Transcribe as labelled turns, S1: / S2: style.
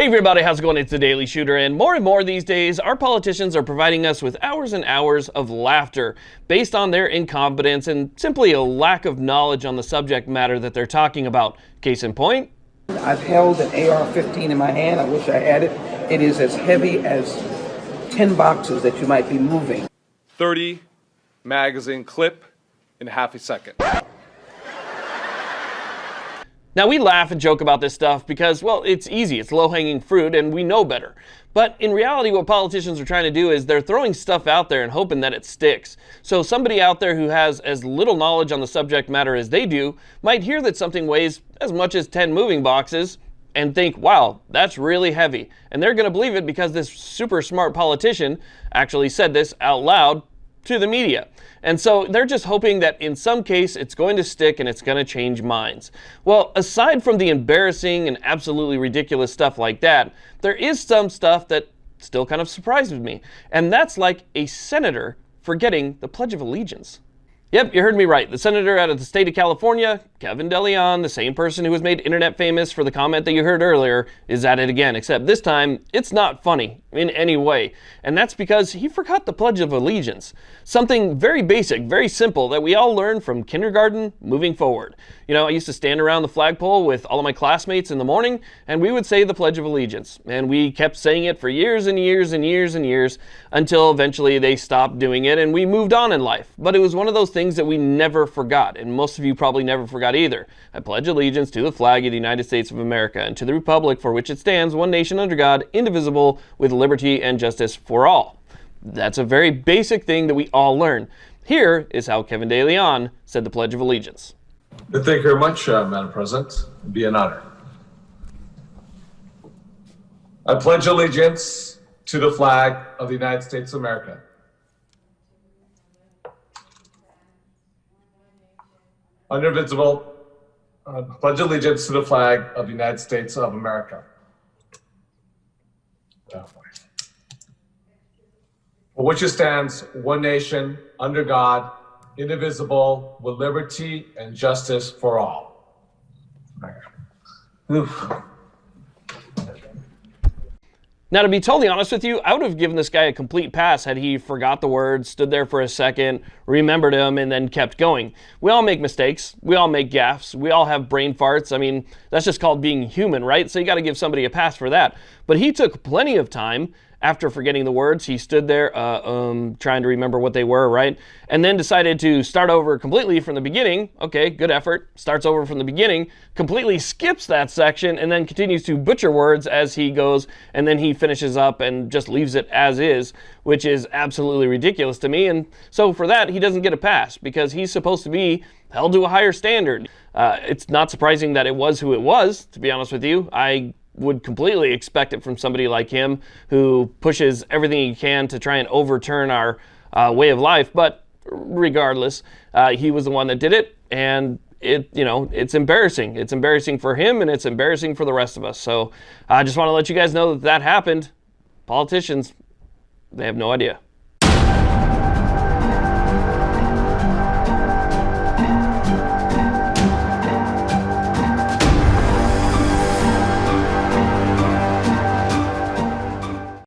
S1: Hey everybody, how's it going? It's the Daily Shooter, and more these days, our politicians are providing us with hours and hours of laughter based on their incompetence and simply a lack of knowledge on the subject matter that they're talking about. Case in point,
S2: I've held an AR-15 in my hand. I wish I had it. It is as heavy as 10 boxes that you might be moving.
S3: 30 magazine clip in half a second.
S1: Now, we laugh and joke about this stuff because, well, it's easy, it's low-hanging fruit, and we know better. But in reality, what politicians are trying to do is they're throwing stuff out there and hoping that it sticks. So somebody out there who has as little knowledge on the subject matter as they do might hear that something weighs as much as 10 moving boxes and think, wow, that's really heavy. And they're going to believe it because this super smart politician actually said this out loud to the media. And so they're just hoping that in some case it's going to stick and it's going to change minds. Well, aside from the embarrassing and absolutely ridiculous stuff like that, there is some stuff that still kind of surprises me. And that's like a senator forgetting the Pledge of Allegiance. Yep, you heard me right. The senator out of the state of California, Kevin DeLeon, the same person who was made internet famous for the comment that you heard earlier, is at it again, except this time, it's not funny in any way. And that's because he forgot the Pledge of Allegiance. Something very basic, very simple that we all learn from kindergarten moving forward. You know, I used to stand around the flagpole with all of my classmates in the morning, and we would say the Pledge of Allegiance. And we kept saying it for years and years and years and years until eventually they stopped doing it and we moved on in life. But it was one of those things that we never forgot, and most of you probably never forgot either. I pledge allegiance to the flag of the United States of America and to the republic for which it stands, one nation under God, indivisible, with liberty and justice for all. That's a very basic thing that we all learn. Here is how Kevin DeLeon said the Pledge of Allegiance.
S4: Thank you very much, Madam President. It'd be an honor. I pledge allegiance to the flag of the United States of America. Indivisible, pledge allegiance to the flag of the United States of America. For which it stands, one nation, under God, indivisible, with liberty and justice for all. Oof.
S1: Now, to be totally honest with you, I would have given this guy a complete pass had he forgot the words, stood there for a second, remembered them, and then kept going. We all make mistakes. We all make gaffes. We all have brain farts. I mean, that's just called being human, right? So you got to give somebody a pass for that. But he took plenty of time. After forgetting the words, he stood there trying to remember what they were, right? And then decided to start over completely from the beginning. Okay, good effort. Starts over from the beginning, completely skips that section, and then continues to butcher words as he goes, and then he finishes up and just leaves it as is, which is absolutely ridiculous to me. And so for that, he doesn't get a pass because he's supposed to be held to a higher standard. It's not surprising that it was who it was, to be honest with you. I would completely expect it from somebody like him who pushes everything he can to try and overturn our way of life. But regardless, he was the one that did it, and it's embarrassing. It's embarrassing for him, and it's embarrassing for the rest of us. So I just want to let you guys know that happened. Politicians, they have no idea.